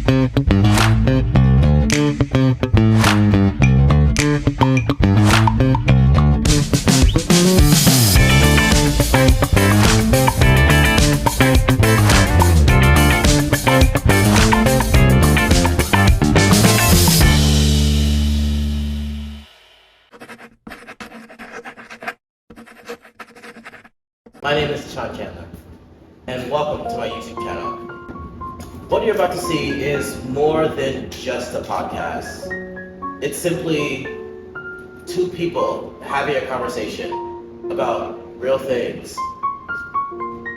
My name is Sean Chandler, and welcome to my YouTube channel. What you're about to see is more than just a podcast. It's simply two people having a conversation about real things.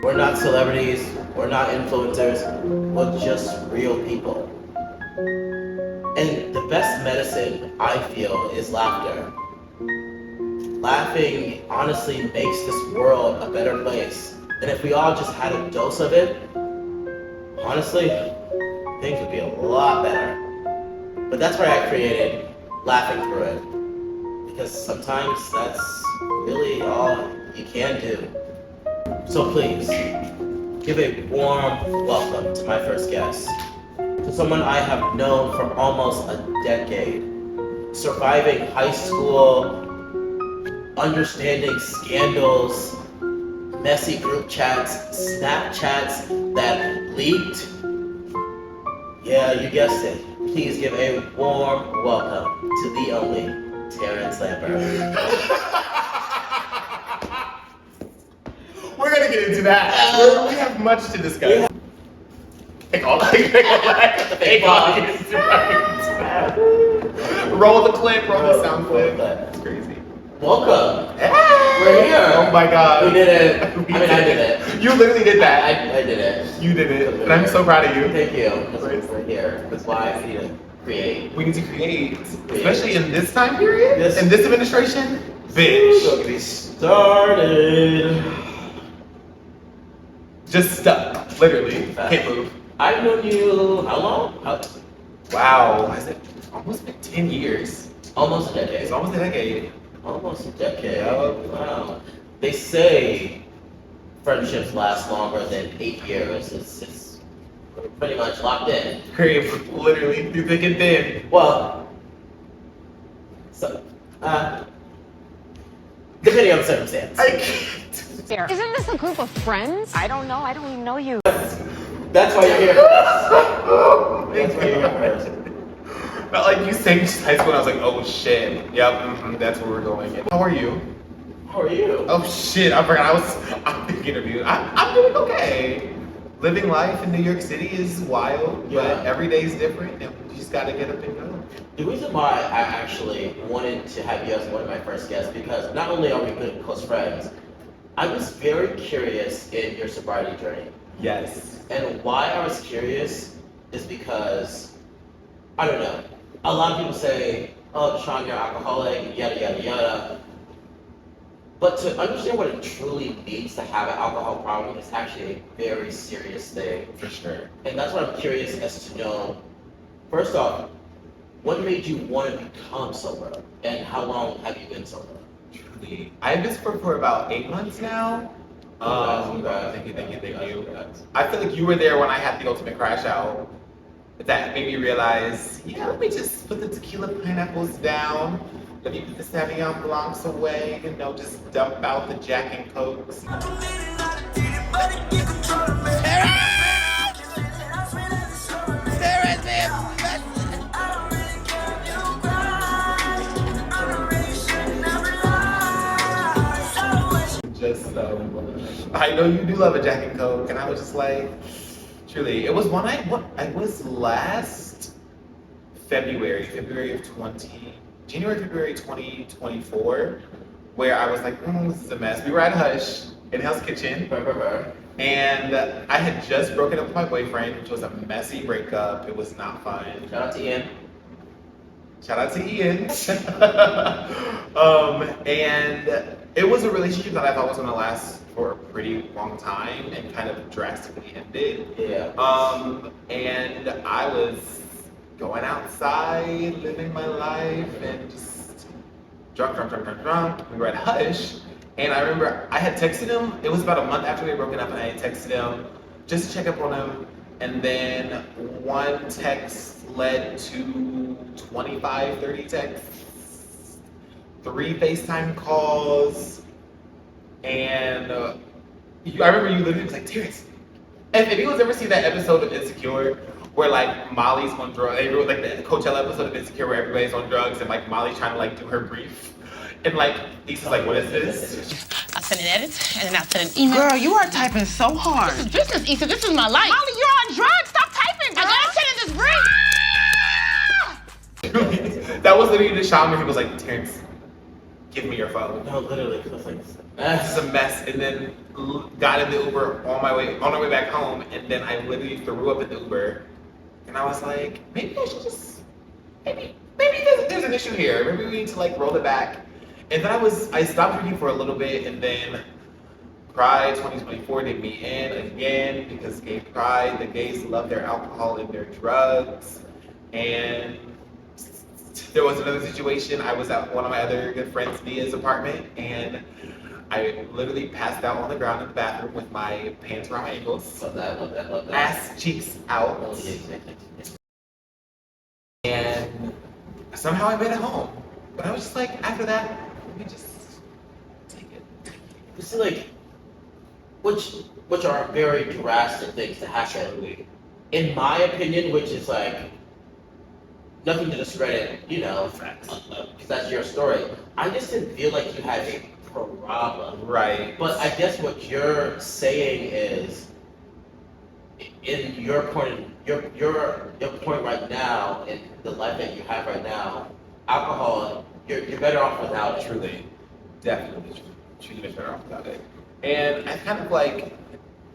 We're not celebrities, we're not influencers, we're just real people. And the best medicine, I feel, is laughter. Laughing honestly makes this world a better place. And if we all just had a dose of it, honestly, things would be a lot better. But that's why I created Laughing Through It. Because sometimes that's really all you can do. So please, give a warm welcome to my first guest. To someone I have known for almost a decade. Surviving high school, understanding scandals, messy group chats, Snapchats that leaked. Yeah, you guessed it. Please give a warm welcome to the only Terrence Lambert. We're gonna get into that. We have much to discuss. Take all roll the clip, roll the sound clip. That's crazy. Welcome. Hey! We're here. Oh my god. We did it. I did it. You literally did that. I did it. You did it. And I'm so proud of you. Thank you. Because we're here. That's why I need to create. We need to create. Especially in this time period. In this administration. Bitch. So get me started. Just stuck. Literally. Can't move. I've known you how long? Wow. Has it almost been 10 years? Almost a decade. It's almost a decade. Almost a decade. Yep. Wow. They say friendships last longer than 8 years. It's pretty much locked in. Literally, through thick and thin. Well, so, depending on the circumstance. I can't. Isn't this a group of friends? I don't know. I don't even know you. That's why you're here first. That's why you're here first. Not like you saying high school and I was like, oh shit. Yep, that's where we're going. How are you? How are you? Oh shit, I forgot I'm being interviewed. I'm doing okay. Living life in New York City is wild, but every day is different and you just gotta get up and go. The reason why I actually wanted to have you as one of my first guests, because not only are we good close friends, I was very curious in your sobriety journey. Yes. And why I was curious is because, I don't know, a lot of people say, oh, Sean, you're an alcoholic, yada, yada, yada. But to understand what it truly means to have an alcohol problem is actually a very serious thing. For sure. And that's what I'm curious as to know, first off, what made you want to become sober? And how long have you been sober? Truly. I've been sober for about 8 months now. Thank you. I feel like you were there when I had the ultimate crash out. That made me realize, let me just put the tequila pineapples down. Let me put the Sauvignon Blancs away, just dump out the Jack and Cokes. I know you do love a Jack and Coke, and I was just like, truly, it was I was last February of February 2024, where I was like, this is a mess. We were at Hush in Hell's Kitchen, and I had just broken up with my boyfriend, which was a messy breakup. It was not fun. Shout out to Ian. And it was a relationship that I thought was going to last for a pretty long time and kind of drastically ended. Yeah. And I was going outside, living my life, and just drunk. We were at Hush, and I remember I had texted him. It was about a month after we had broken up, and I had texted him just to check up on him. And then one text led to 25, 30 texts, 3 FaceTime calls, and I remember you literally was like, Terrence, if anyone's ever seen that episode of Insecure where like Molly's on drugs, like the Coachella episode of Insecure where everybody's on drugs and like Molly's trying to like do her brief, and like Issa's like, what is this? I send an edit and then I send an email. Girl, you are typing so hard. This is business, Issa. This is my life. Molly, you're on drugs. Stop typing, girl. I gotta send in this brief. That was literally the shaman who was like, Terrence, give me your phone. No, literally, because like, This is a mess. And then got in the Uber on our way back home, and then I literally threw up in the Uber, and I was like, maybe I should just, maybe there's an issue here. Maybe we need to like roll it back. And then I stopped drinking for a little bit, and then Pride 2024 did me in again because gay pride, the gays love their alcohol and their drugs. And there was another situation. I was at one of my other good friends, Nia's apartment, and I literally passed out on the ground in the bathroom with my pants around my ankles, love that, love that, love that. ass cheeks out, and somehow I made it home. But I was just like, after that, let me just take it. This is like, which are very drastic things to happen. In my opinion, which is like, nothing to discredit, you know, because that's your story. I just didn't feel like you had a problem. Right. But I guess what you're saying is, in your point, your point right now, in the life that you have right now, alcohol, you're better off without it. Truly, definitely, truly better off without it. And I kind of like,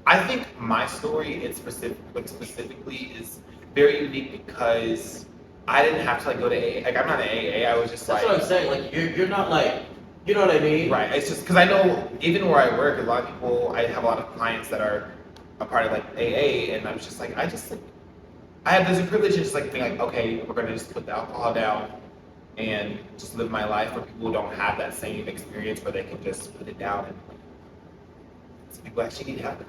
I think my story, specifically, is very unique because I didn't have to like go to AA. Like I'm not an AA. I was just That's like. what I'm saying. Like you're not like, you know what I mean? Right. It's just because I know even where I work, a lot of people. I have a lot of clients that are a part of like AA, and I'm just like, I have this privilege of just like being like, okay, we're gonna just put the alcohol down and just live my life where people don't have that same experience where they can just put it down and some people actually need help.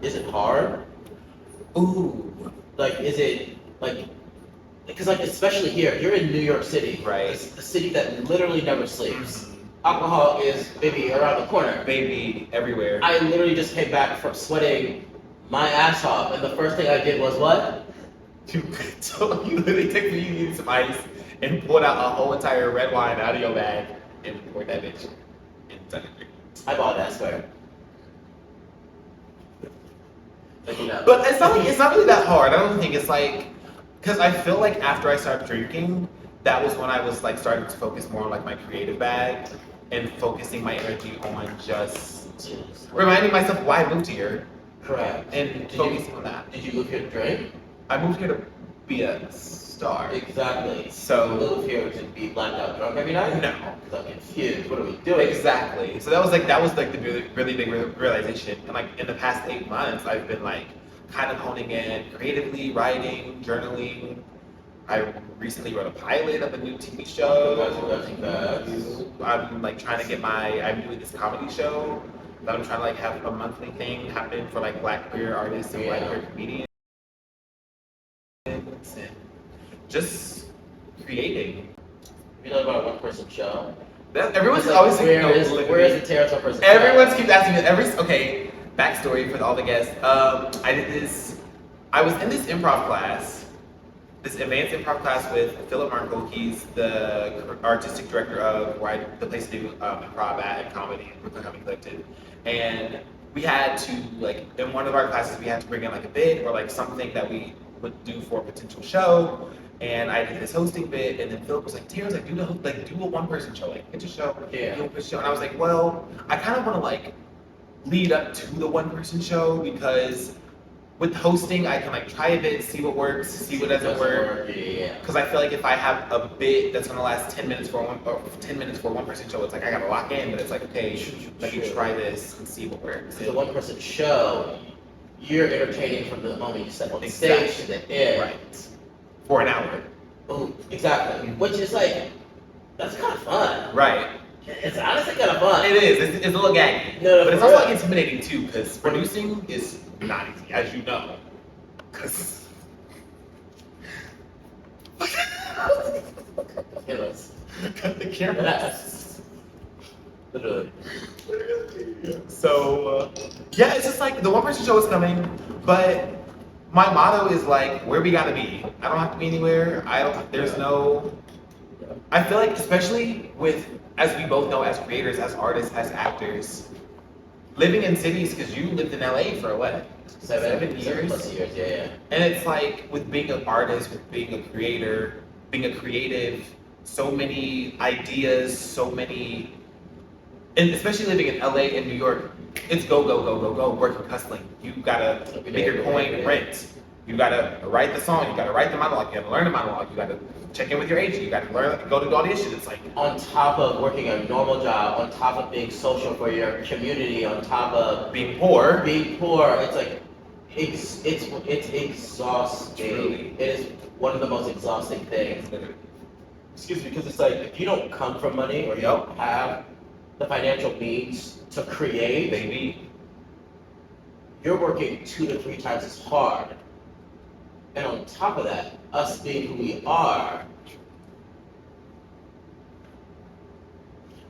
Is it hard? Ooh. Like, is it like? Because like, especially here, you're in New York City, Right. It's a city that literally never sleeps. Alcohol is maybe around the corner. Baby everywhere. I literally just came back from sweating my ass off, and the first thing I did was what? So you literally took me, you needed some ice, and pulled out a whole entire red wine out of your bag and poured that bitch inside the drink. I bought that, I swear. Like, you know. But it's not really that hard. I don't think it's like, because I feel like after I started drinking, that was when I was like starting to focus more on like my creative bag and focusing my energy on just reminding myself why I moved here Correct. and focusing on that. Did you move here to drink? I moved here to be a star. Exactly. So- you move here to be blacked out drunk every night? No. Because I'm confused. What are we doing? Exactly. So that was like the really big realization. And like in the past 8 months, I've been like kind of honing in creatively, writing, journaling. I recently wrote a pilot of a new TV show. I'm like trying to get I'm doing this comedy show that I'm trying to like have a monthly thing happen for like Black queer artists and Black queer comedians. And just creating. You know about a one-person show? Everyone's It's like, always where thinking, is the Terrence one-person show? Everyone keeps asking me. Okay, backstory for all the guests. I was in this improv class, this advanced improv class with Philip Marco. He's the artistic director of the place to do improv at comedy, Brooklyn Comedy Collective. And we had to, like, in one of our classes, we had to bring in like a bit or like something that we would do for a potential show. And I did this hosting bit, and then Philip was like, Terrence, like, do a one-person show, like, get your show, do a one-person show. And I was like, well, I kind of want to like lead up to the one-person show because with hosting, I can like try a bit, see what works, see what doesn't work. Yeah. Because I feel like if I have a bit that's gonna last 10 minutes for a one-person show, it's like I gotta lock in. But it's like, okay, let me try this and see what works. It's a one-person show. You're entertaining from the moment you step on the stage to the end. Right. For an hour. Oh, exactly. Which is like, that's kind of fun. Right. It's honestly kind of fun. It is. It's a little gaggy. No, but it's for also real. like intimidating too, because producing is not easy, as you know. Cause Yes. cut the camera. Yes. Literally. So yeah, it's just like the one person show is coming, but my motto is like where we gotta be. I don't have to be anywhere. I don't. There's no. I feel like especially with, as we both know, as creators, as artists, as actors, living in cities, because you lived in LA for what? 7 years? Plus years, yeah. And it's like with being an artist, with being a creator, being a creative, so many ideas, so many, and especially living in LA and New York, it's go, go, go, go, go, work and hustling. You gotta make your coin, rent. You gotta write the song, you gotta write the monologue, you gotta learn the monologue, you gotta check in with your agent, you gotta learn, go to the audition. It's like On top of working a normal job, on top of being social for your community, on top of being poor. it's like it's exhausting. Truly. It is one of the most exhausting things. Excuse me, because it's like if you don't come from money or you don't have the financial means to create, Baby. you're working 2 to 3 times as hard. And on top of that, us being who we are,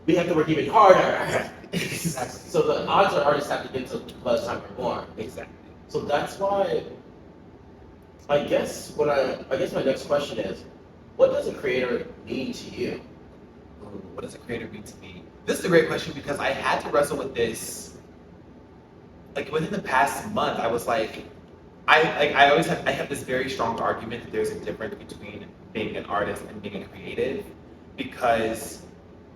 we have to work even harder. So the odds are artists have to get to by the time we're born. Exactly. So that's why I guess my next question is, what does a creator mean to you? Ooh, what does a creator mean to me? This is a great question because I had to wrestle with this. Like within the past month, I was like, I have this very strong argument that there's a difference between being an artist and being a creative, because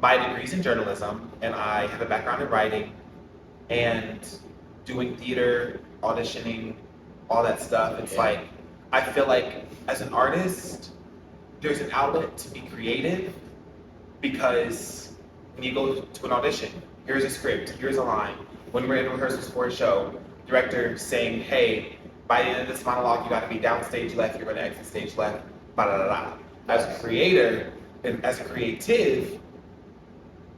my degree's in journalism and I have a background in writing and doing theater, auditioning, all that stuff. It's like I feel like as an artist, there's an outlet to be creative, because when you go to an audition, here's a script, here's a line. When we're in rehearsals for a show, director saying, hey, by the end of this monologue, you got to be down stage left, you're going to exit stage left, ba da da da. As a creator and as a creative,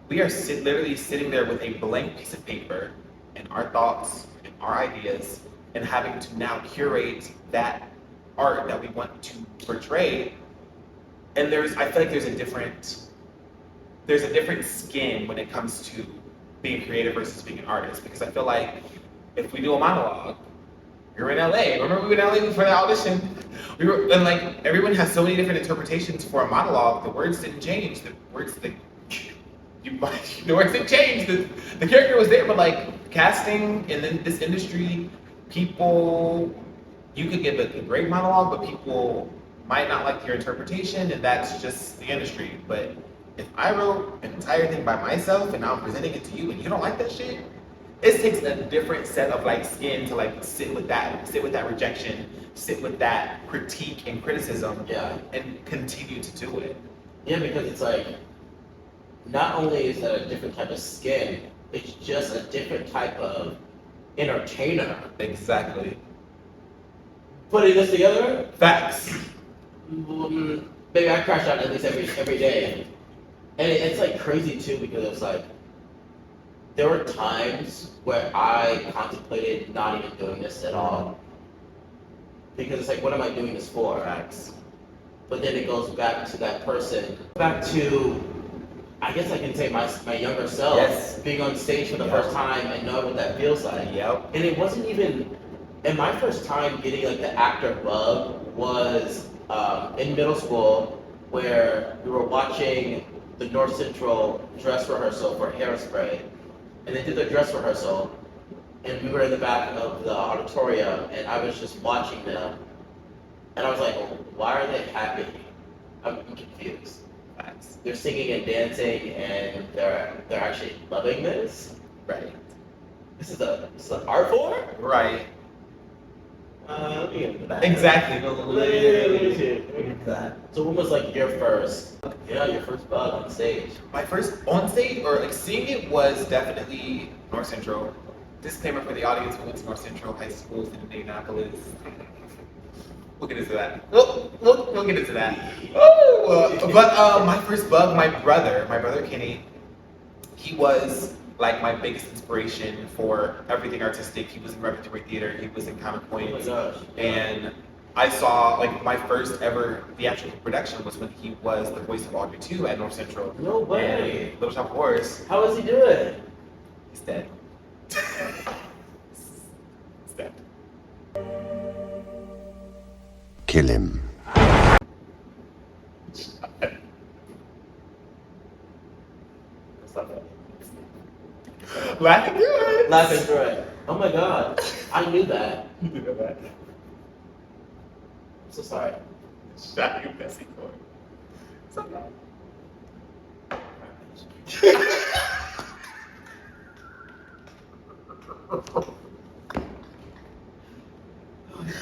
we are literally sitting there with a blank piece of paper and our thoughts and our ideas, and having to now curate that art that we want to portray. And I feel like there's a different skin when it comes to being creative versus being an artist, because I feel like if we do a monologue, you're in LA. Remember we were in LA for the audition? And like everyone has so many different interpretations for a monologue. The words didn't change. The words didn't change. The character was there, but like casting and then this industry, people, you could give a great monologue, but people might not like your interpretation, and that's just the industry. But if I wrote an entire thing by myself and now I'm presenting it to you and you don't like that shit, it takes a different set of like skin to like sit with that rejection, sit with that critique and criticism, and continue to do it. Yeah, because it's like, not only is that a different type of skin, it's just a different type of entertainer. Exactly. Putting this together, Facts. maybe I crash out at least every day. And it's like crazy too, because it's like, there were times where I contemplated not even doing this at all. Because it's like, what am I doing this for? Facts. But then it goes back to that person, back to, I guess I can say my younger self, being on stage for the first time and knowing what that feels like. Yep. And it wasn't even, and my first time getting like the actor bug was in middle school, where we were watching the North Central dress rehearsal for Hairspray. And they did the dress rehearsal, and we were in the back of the auditorium, and I was just watching them. And I was like, why are they happy? I'm confused. They're singing and dancing, and they're actually loving this. Right. This is an art form. Right. Let me get into that. Exactly. Let me get into that. So when was like your first bug on stage? My first on stage, or like seeing it, was definitely North Central. Disclaimer for the audience: we went to North Central High Schools in Indianapolis. We'll get into that. We'll get into that. But my first bug, my brother Kenny, he was like my biggest inspiration for everything artistic. He was in repertory theater, he was in counterpoint. Oh my gosh. And I saw, like, my first ever theatrical production was when he was the voice of Audrey 2 at North Central. No way. And Little Shop of Horrors. How is he doing? He's dead. He's dead. Kill him. Laughing through it. Laughing through it. Oh my god. I knew that. You know that. I'm so sorry. Shot you, messy boy. It's okay.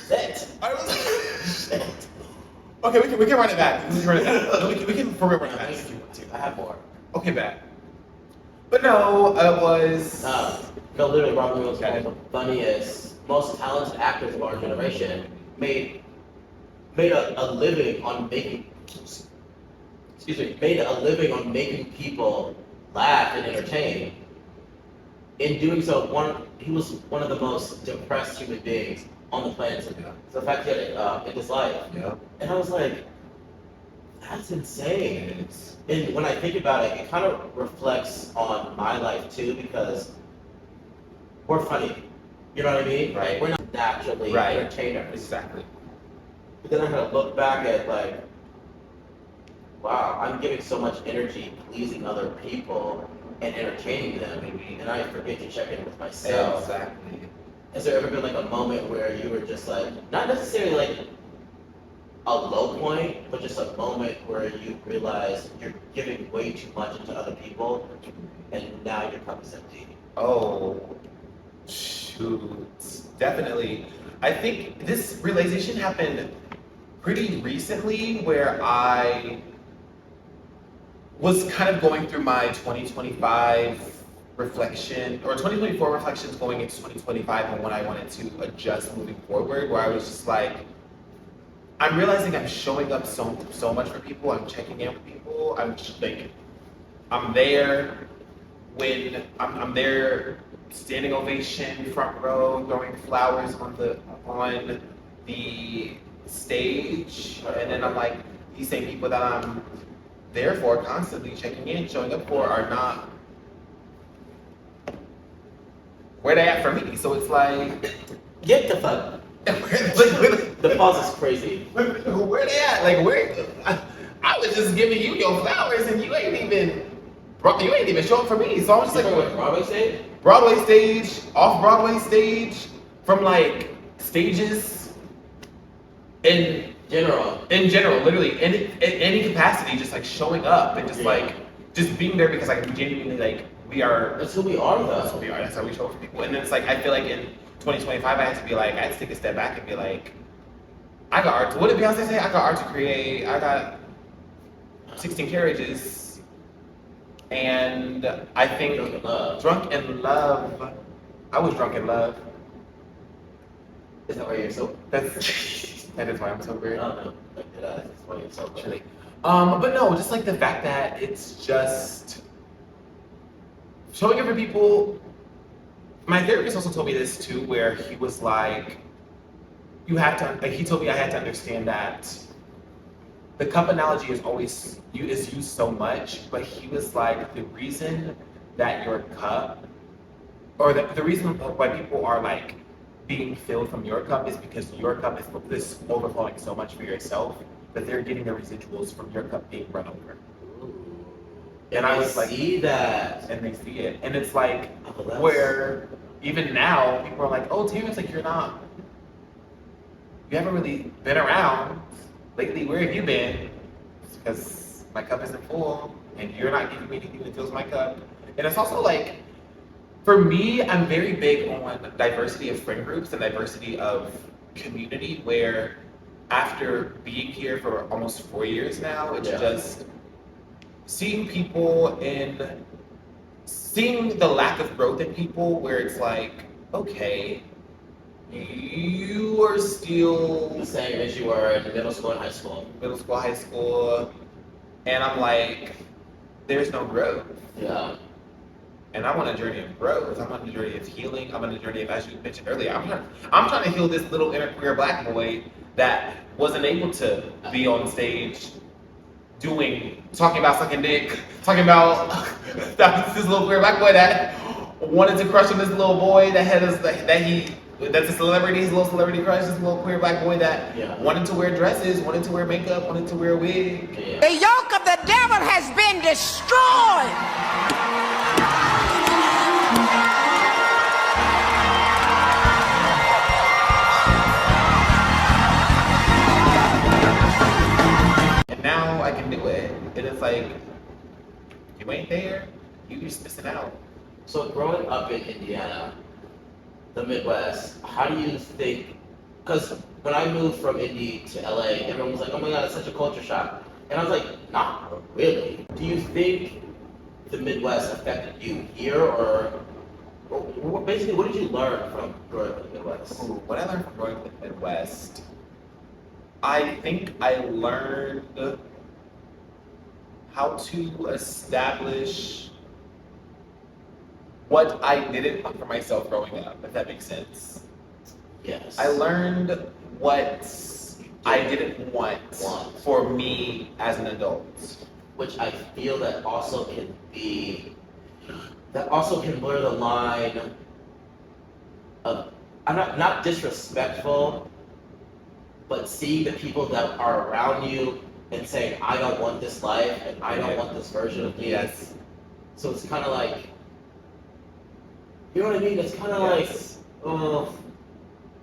Shit. Shit. Okay, we can run it back. We can run it back. No, we can for real run it back if you want to. I have more. Okay, back. But no, it was. No, literally, Robin Williams is one of the funniest, most talented actors of our generation. Made a living on making. Excuse me. Made a living on making people laugh and entertain. In doing so, he was one of the most depressed human beings on the planet. Yeah. So the fact he had it in his life. Yeah. And I was like, that's insane. And when I think about it, it kind of reflects on my life too, because we're funny. You know what I mean? Right. We're not naturally Right. entertainers. Exactly. But then I had to look back at like, wow, I'm giving so much energy pleasing other people and entertaining them, and I forget to check in with myself. Exactly. Has there ever been like a moment where you were just like, not necessarily like a low point, but just a moment where you realize you're giving way too much into other people, and now your cup is empty? Oh, shoot. Definitely. I think this realization happened pretty recently where I was kind of going through my 2025 reflection, or 2024 reflections going into 2025 and when I wanted to adjust moving forward, where I was just like, I'm realizing I'm showing up so much for people, I'm checking in with people, I'm just like, I'm there when I'm there, standing ovation, front row, throwing flowers on the stage, and then I'm like, these same people that I'm there for, constantly checking in, showing up for, are not where they at for me. So it's like, Get the fuck. The pause is crazy. where they at? Like, where? I was just giving you your flowers, and you ain't even showing up for me. So I was just like, What, Broadway stage? Broadway stage, off-Broadway stage, from like stages in General. literally, in any capacity, just like showing up and just like, just being there because like we genuinely like, we are, That's who we are that's though. who we are, that's how we show up for people. And then it's like, I feel like in 2025, I had to be like, I had to take a step back and be like, I got art, what did Beyonce say? I got art to create, I got 16 carriages, and I think Drunk in love. drunk in love, I was drunk in love. Is that why you're so? That is why I'm so weird. I don't know. Like, that's why you're so Actually. But no, just like the fact that it's just showing up for people. My therapist also told me this too, where he was like, you have to, like, he told me I had to understand that the cup analogy is always used so much, but he was like, the reason that your cup, or the reason why people are like being filled from your cup is because your cup is overflowing so much for yourself that they're getting the residuals from your cup being run over. And I was like, see that. and they see it, and it's like, Oh, that's- where even now people are like, oh, Terrence, like you haven't really been around lately. Where have you been? It's because my cup isn't full, and you're not giving me anything that fills my cup. And it's also like, for me, I'm very big on diversity of friend groups and diversity of community, where after being here for almost 4 years now, it's just seeing people and seeing the lack of growth in people, where it's like, okay, you are still The same as you were in middle school and high school. high school, and I'm like, there's no growth. Yeah. And I'm on a journey of growth. I'm on a journey of healing. I'm on a journey of, as you mentioned earlier, I'm trying to heal this little inner queer black boy that wasn't able to be on stage talking about sucking dick, talking about that was this little queer black boy that wanted to crush on this little boy that's a celebrity, his little celebrity crush, this little queer black boy that wanted to wear dresses, wanted to wear makeup, wanted to wear a wig. Yeah. The yoke of the devil has been destroyed. And now I can do it. And it's like, you ain't there, you just missing out. So growing up in Indiana, the Midwest, how do you think, because when I moved from Indy to LA, everyone was like, oh my god, it's such a culture shock. And I was like, nah, really. Do you think the Midwest affected you here, or basically, what did you learn from growing up in the Midwest? What I learned from growing up in the Midwest, I think I learned how to establish what I didn't want for myself growing up, if that makes sense. Yes. I learned what I didn't want for me as an adult. Which I feel that also can blur the line of, I'm not disrespectful, but seeing the people that are around you and saying, I don't want this life and I don't want this version of me. Yes. So it's kind of like, you know what I mean? It's kind of like, oh,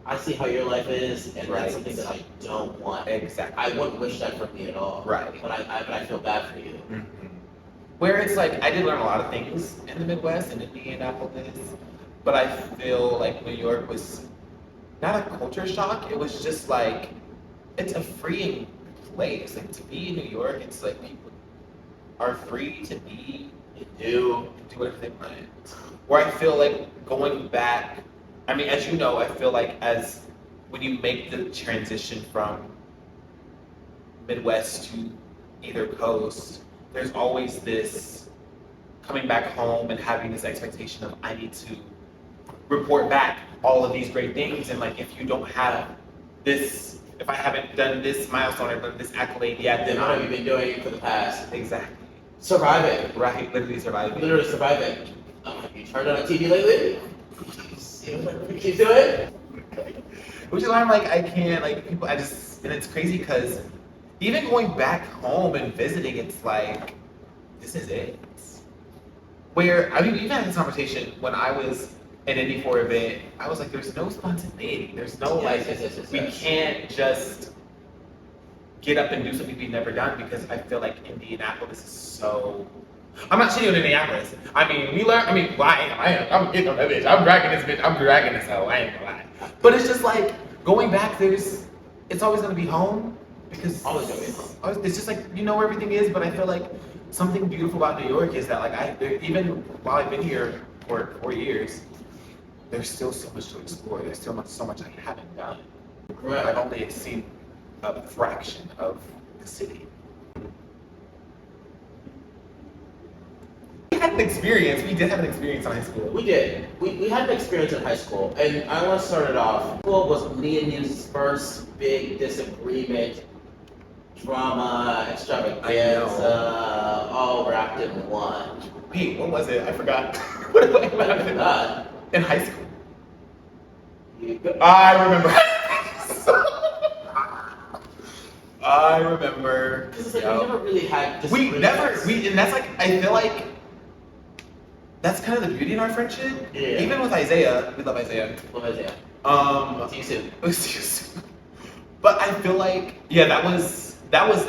I see how your life is, and that's something that I don't want. Exactly. I wouldn't wish that for me at all. Right. But I feel bad for you. Mm-hmm. Where it's like, I did learn a lot of things in the Midwest and Indianapolis, but I feel like New York was not a culture shock. It was just like, it's a freeing place. Like, to be in New York, it's like people are free to be and do whatever they want. Where I feel like going back, I mean, as you know, I feel like as when you make the transition from Midwest to either coast, there's always this coming back home and having this expectation of, I need to report back all of these great things. And like, if you don't have this, if I haven't done this milestone or done this accolade yet, Then what have you been doing for the past? Exactly. Surviving. Right, literally surviving. Literally surviving. Have you turned on a TV lately? See what we keep doing? Which is why I'm like, I can't, like, people, and it's crazy because even going back home and visiting, it's like, this is it. Where, I mean, we even had this conversation when I was in Indy for an event, I was like, there's no spontaneity. There's no, we can't just get up and do something we've never done, because I feel like Indianapolis is so, I'm not shitting on Indianapolis. I mean, I'm getting on that bitch. I'm dragging this hoe, I ain't gonna lie. But it's just like, going back, it's always gonna be home, because Always gonna be home. It's just like, you know where everything is, but I feel like something beautiful about New York is that, like, even while I've been here for 4 years, there's still so much to explore. There's still so much I haven't done. Right. I've only seen a fraction of the city. We had an experience. We did have an experience in high school. We did. We had an experience in high school, and I want to start it off. School was me and you's first big disagreement, drama, extravaganza, all wrapped in one. Wait, what was it? I forgot. What happened? In high school. I remember. I remember. Because it's like we never really had disagreements. And that's like, I feel like that's kind of the beauty in our friendship. Yeah. Even with Isaiah, we love Isaiah. Love Isaiah. See you soon. See you soon. But I feel like, yeah, that was tough.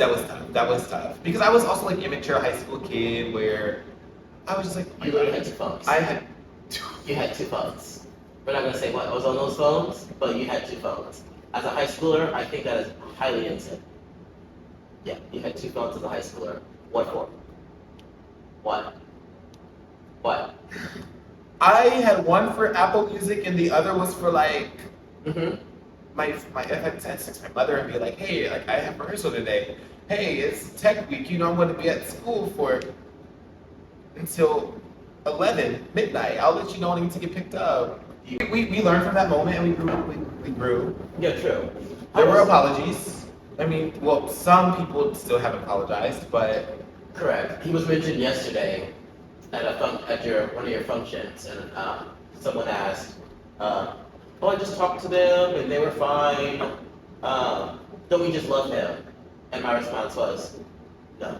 That was tough. Because I was also like immature high school kid where I was just like, You literally had two phones. You had two phones. We're not gonna say what was on those phones, but you had two phones. As a high schooler, I think that is highly innocent. Yeah, you had two phones as a high schooler. What for? What? I had one for Apple Music and the other was for like my I had to text my mother and be like, hey, like I have rehearsal today. Hey, it's tech week, I'm gonna be at school for until 11, midnight. I'll let you know when I need to get picked up. We learned from that moment and we grew. Yeah, true. There were apologies. I mean, well, some people still haven't apologized, but Correct. He was mentioned yesterday at one of your functions, and someone asked, "Oh, I just talked to them and they were fine. Don't we just love him?" And my response was, "No.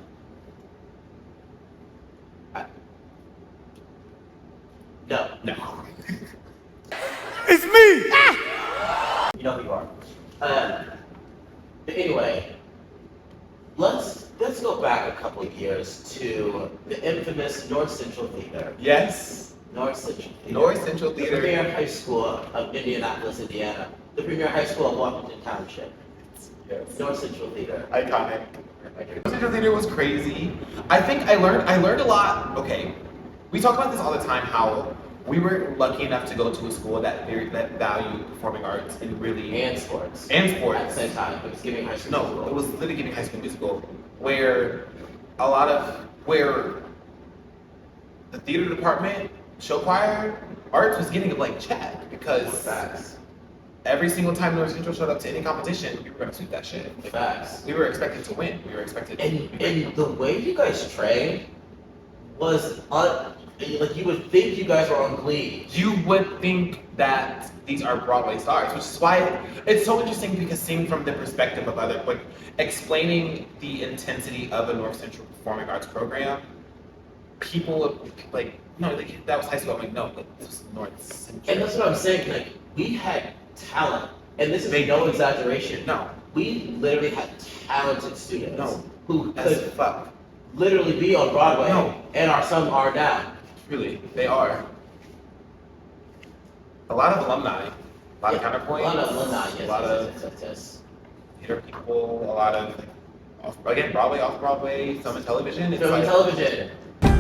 No. it's me. You know who you are." But anyway, let's go back a couple of years to the infamous North Central Theater. Yes. North Central Theater. North Central The Theater. premier high school of Indianapolis, Indiana. The premier high school of Washington Township. Yes. North Central Theater. Iconic. North Central Theater was crazy. I think I learned a lot. Okay, we talk about this all the time. How we were lucky enough to go to a school that valued performing arts and really And sports. and At sports. the same time. It was giving high school. No, musical. it was literally giving High School Musical, where the theater department, show choir, arts was getting a blank check because Facts. every single time North Central showed up to any competition, we were gonna sweep that shit. Facts. We were expected to win. We were expected to And the way you guys trained was like you would think you guys were on Glee. You would think that these are Broadway stars, which is why it's so interesting because seeing from the perspective of other, like explaining the intensity of a North Central Performing Arts program, people would like, no, like, that was high school. I'm like, no, but this was North Central. And that's what I'm saying. Like we had talent, and this is They no did. exaggeration. No. We literally had talented students No. who As could fuck. literally be on Broadway, No. and some are now. Really, they are. A lot of alumni, a lot of counterpoints, A lot of alumni, yes, a lot of yes. theater people, a lot of Broadway, off Broadway, some in television. It's Film and like, television.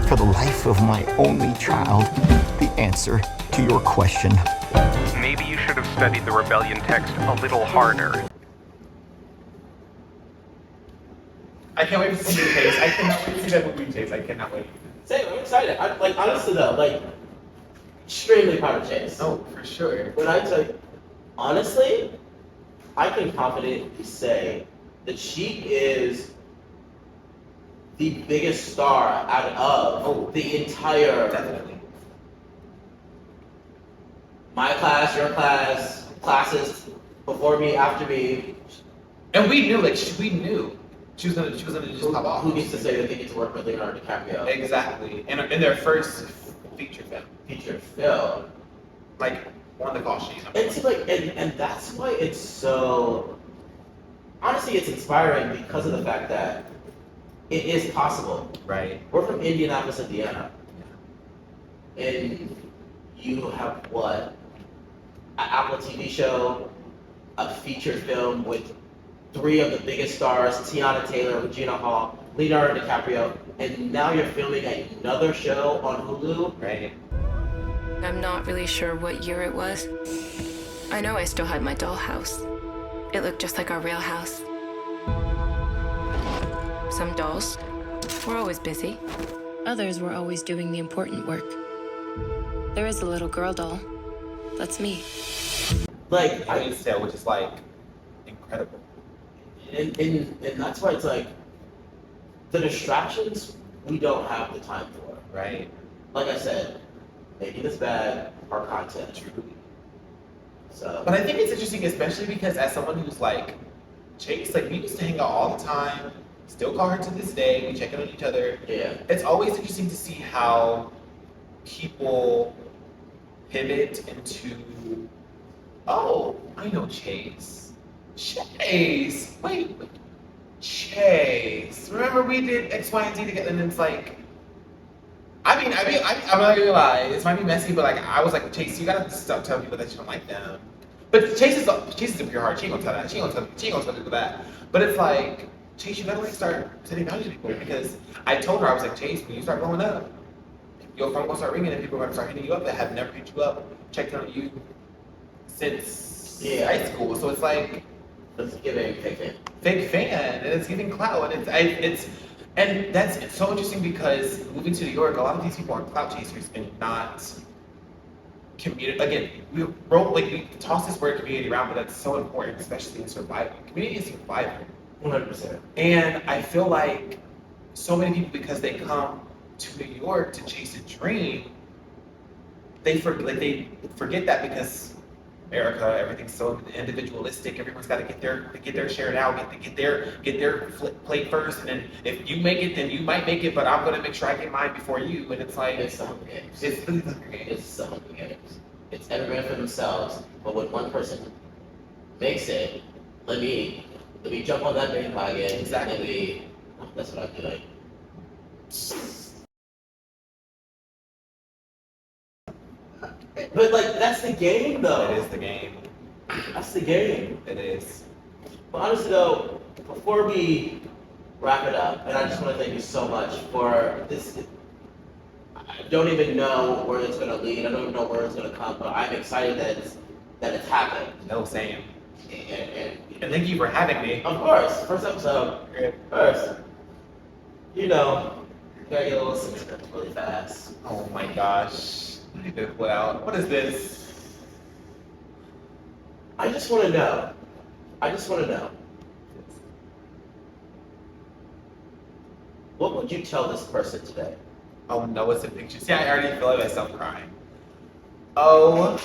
For the life of my only child, the answer to your question. Maybe you should have studied the rebellion text a little harder. I can't wait to see the Chase. I cannot wait to see that movie Chase. I cannot wait. Same, I'm excited. Honestly though, extremely proud of Chase. No, for sure. When I tell you, honestly, I can confidently say that she is the biggest star out of the entire Definitely. my class, your class, classes before me, after me. And we knew, we knew she was gonna just pop off. Who gets to say that they get to work with Leonardo DiCaprio? Exactly. In their first feature film, Feature film. won the call sheet. It's and that's why it's so. Honestly, it's inspiring because of the fact that it is possible. Right. We're from Indianapolis, Indiana. And you have what? An Apple TV show, a feature film with 3 of the biggest stars, Tiana Taylor, Regina Hall, Leonardo DiCaprio, and now you're filming another show on Hulu? Right. I'm not really sure what year it was. I know I still had my dollhouse. It looked just like our real house. Some dolls were always busy. Others were always doing the important work. There is a little girl doll. That's me. Which is incredible. And that's why it's the distractions we don't have the time for. Right. Like I said, making this bad, our content. Truly. So. But I think it's interesting, especially because as someone who's Chase, we used to hang out all the time, still call her to this day, we check in on each other. Yeah. It's always interesting to see how people pivot into, oh, I know Chase. Chase! Wait. Chase. Remember we did X, Y, and Z together, and it's I'm not gonna lie, this might be messy, but I was Chase, you gotta stop telling people that you don't like them. But Chase is a pure heart. She ain't gonna tell that. She ain't gonna tell people that. But it's Chase, you gotta start setting boundaries with people, because I told her, I was Chase, when you start growing up, your phone will start ringing and people are gonna start hitting you up that have never hit you up, checked on you since high school. So it's It's giving fake fan. fake fan, and it's giving clout, and And it's so interesting because moving to New York, a lot of these people are clout chasers and not community. Again, we toss this word community around, but that's so important, especially in survival. Community is survival. 100%. And I feel like so many people, because they come to New York to chase a dream, they forget that because America, everything's so individualistic. Everyone's got to get their share now, get their plate first, and then if you make it, then you might make it, but I'm gonna make sure I get mine before you. And it's like It's the Hunger Games. it's the Hunger Games. It's the Hunger Games. It's everyone for themselves, but when one person makes it, let me jump on that bandwagon. Exactly. That's what I'm doing. But like, that's the game, though. It is the game. That's the game. It is. But honestly, though, before we wrap it up, and I just want to thank you so much for this. I don't even know where it's going to lead. I don't even know where it's going to come, but I'm excited that it's happened. No, same. And thank you for having me. Of course, first episode. First, you gotta get a little sentimental really fast. Oh my gosh. Well, what is this? I just want to know. What would you tell this person today? Oh no, it's a picture. See, I already feel like myself crying. Oh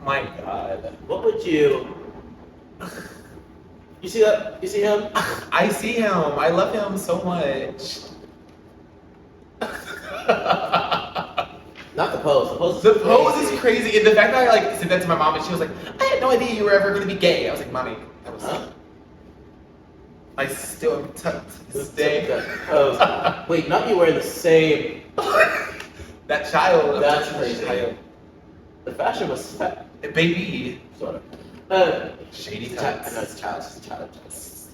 my God. What would you... You see that? You see him? I see him. I love him so much. Not the pose. The pose is crazy. And the fact that I said that to my mom and she was like, I had no idea you were ever going to be gay. I was like, Mommy, that was... Huh? I still am tucked to this day. Wait, not you wearing the same... That child. That's crazy. The fashion was fat. Baby. Sort of. Shady I cuts. know it's a child.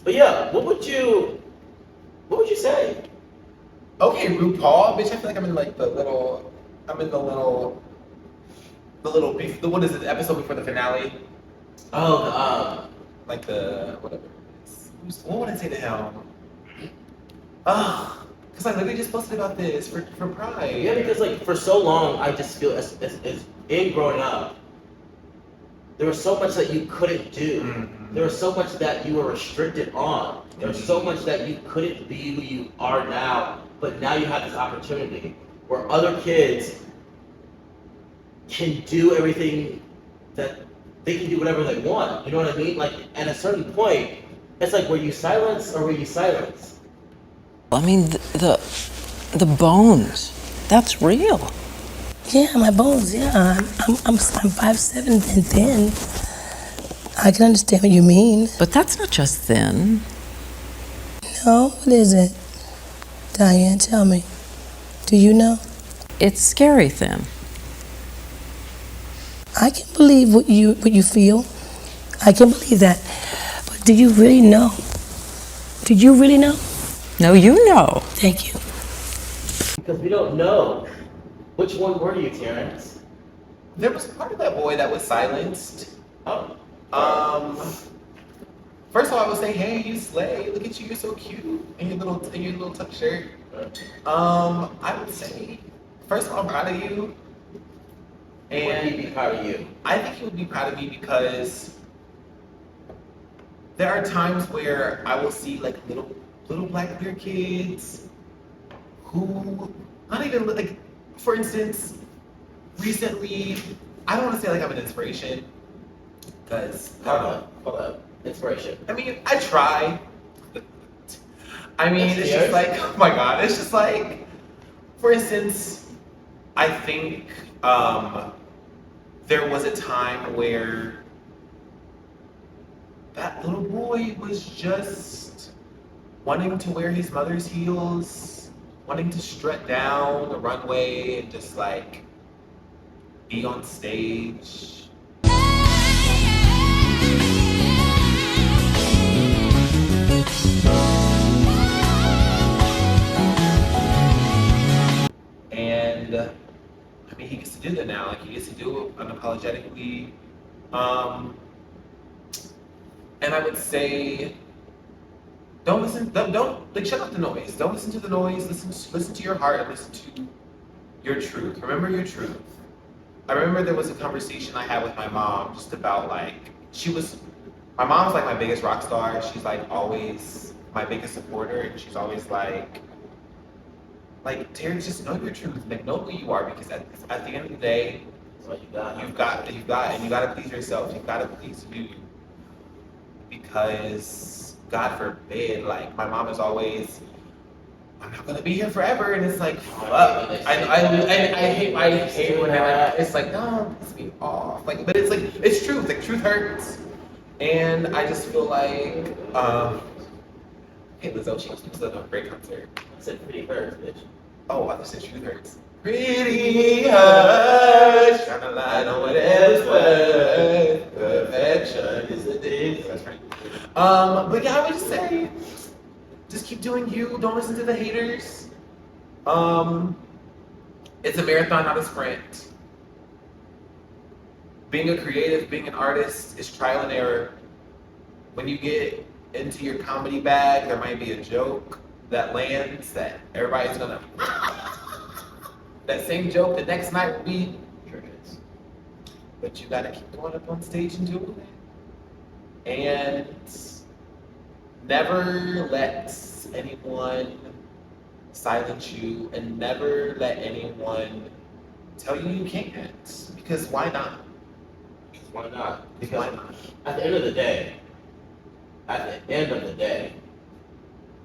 But yeah, what would you say? Okay, RuPaul, bitch, I feel like I'm in the little, what is it, the episode before the finale? Oh, like the, whatever it is. What would I say to him? Because I literally just posted about this for Pride. yeah, because for so long, I just feel as in growing up, there was so much that you couldn't do. Mm-hmm. There was so much that you were restricted on. There was so much that you couldn't be who you are now. But now you have this opportunity where other kids can do everything that they can do whatever they want. You know what I mean? At a certain point, it's were you silenced or were you silenced? I mean, the bones, that's real. Yeah, my bones, yeah. I'm 5'7" and thin. I can understand what you mean. But that's not just thin. No, what is it? Diane, tell me. Do you know? It's scary thin. I can believe what you feel. I can believe that. But do you really know? Did you really know? No, you know. Thank you. Because we don't know. Which one were you, Terrence? There was part of that boy that was silenced. Oh. First of all, I would say, hey, you slay. Look at you, you're so cute in your little tuck shirt. I would say, first of all, I'm proud of you. And would he be proud of you? I think he would be proud of me because there are times where I will see little black queer kids who not even for instance, recently, I don't want to say I'm an inspiration because Hold up. Inspiration. I mean, I try. I mean, That's it's weird. just oh my God, it's just for instance, I think there was a time where that little boy was just wanting to wear his mother's heels, wanting to strut down the runway and just be on stage. And I mean, he gets to do that now. He gets to do it unapologetically. And I would say Don't listen. Don't like shut up the noise. Don't listen to the noise. Listen to your heart and listen to your truth. Remember your truth. I remember there was a conversation I had with my mom just about like my mom's like my biggest rock star. She's like always my biggest supporter, and she's always like Terrence, just know your truth. Like know who you are, because at the end of the day, that's what you've got, and you gotta please yourself. You've gotta please you, because God forbid, like my mom is always, I'm not gonna be here forever, and it's like, fuck. I hate when it's like, no, piss me off. Like, but it's like, it's truth. Like, truth hurts, and I just feel like, hey, Lizzo, she was at a great concert. I said pretty hurts, bitch. Oh, I just said truth hurts. Pretty hush, trying to lie on whatever's worth. Perfection is a disease. That's right. But yeah, I would just say, just keep doing you. Don't listen to the haters. It's a marathon, not a sprint. Being a creative, being an artist is trial and error. When you get into your comedy bag, there might be a joke that lands that everybody's gonna. That same joke the next night will be crickets. But you gotta keep going up on stage and doing it. And never let anyone silence you, and never let anyone tell you you can't. Because why not? Why not? Because why not? At the end of the day,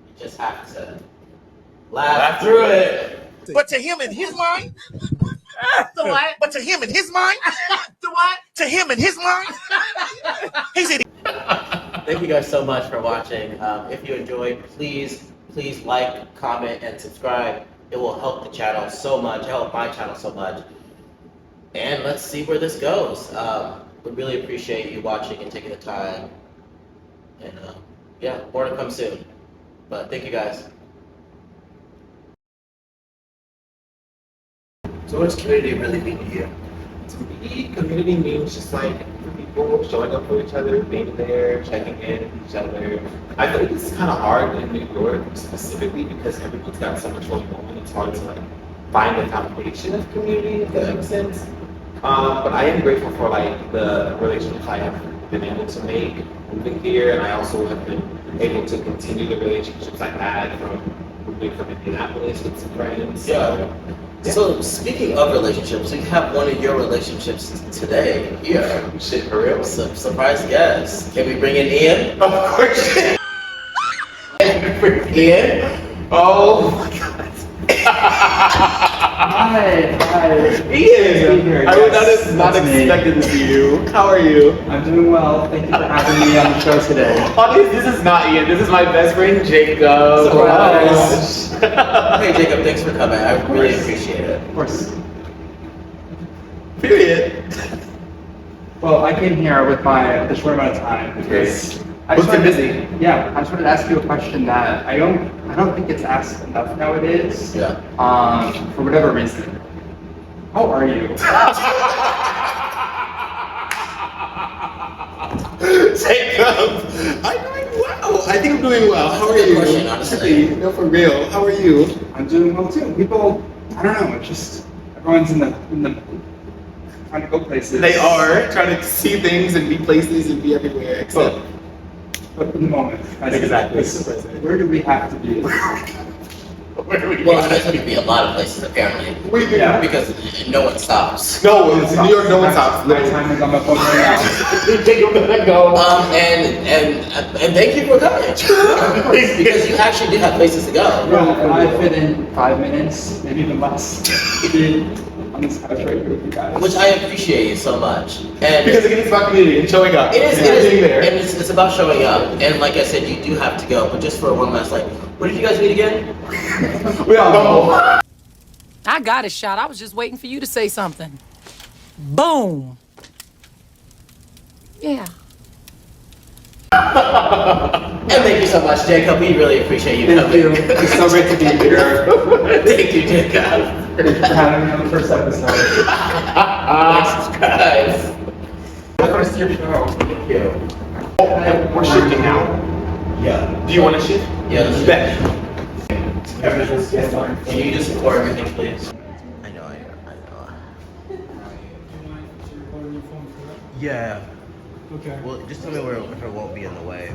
you just have to laugh through it. But to him in his mind, the what? But to him in his mind, the what? To him in his mind, he said. Thank you guys so much for watching. If you enjoyed, please like, comment, and subscribe. It will help the channel so much, help my channel so much. And let's see where this goes. We really appreciate you watching and taking the time. And yeah, more to come soon. But thank you guys. So what does community really mean to you? To me, community means just like people showing up for each other, being there, checking in with each other. I feel like it's kind of hard in New York specifically because everyone's got so much going on. It's hard to like find a foundation of community, if that makes sense. But I am grateful for like the relationships I have been able to make moving here, and I also have been able to continue the relationships I had from moving from Indianapolis with some friends. So speaking of relationships, we have one of your relationships today here. Shit, for real? Surprise guest. Can we bring in Ian? Of course. Ian? Oh my god. Hi. Ian! I would not expected to see you. How are you? I'm doing well. Thank you for having me on the show today. This is not Ian. This is my best friend, Jacob. Surprise. Hey, Jacob, thanks for coming. I really appreciate it. Of course. Period. Well, I came here with the short amount of time because I just wanted busy. Yeah, I just wanted to ask you a question that I don't think it's asked enough nowadays. Yeah. For whatever reason. How are you? Jacob, I'm doing well. I think I'm doing well. How are you? Question, honestly. No, for real. How are you? I'm doing well too. People, I don't know. It's just everyone's in the trying to go places. They are trying to see things and be places and be everywhere. Except, but in the moment, exactly. Where do we have to be? Well, there's going to be a lot of places apparently. Yeah. Because no one stops. No, in New York, no one stops. My time is on my phone right now. Jacob, let go. And thank you for coming. Because you actually do have places to go. Yeah, I fit in 5 minutes, maybe even less. On this couch right here with you guys. Which I appreciate you so much. And because again, it's about community and showing up. It is, there. and it's about showing up. And like I said, you do have to go. But just for one last, where did you guys meet again? We all know. I got a shot. I was just waiting for you to say something. Boom. Yeah. And thank you so much, Jacob. We really appreciate you coming. Thank you. It's so great to be here. Thank you, Jacob. Thanks for having me on the first episode. Guys. I want to see your show. Thank you. We're shifting now. Yeah. Do you want to shift? Yeah, let's Bet. Can you just support everything, please? I know. Yeah. Okay. Well, just tell me where it won't be in the way.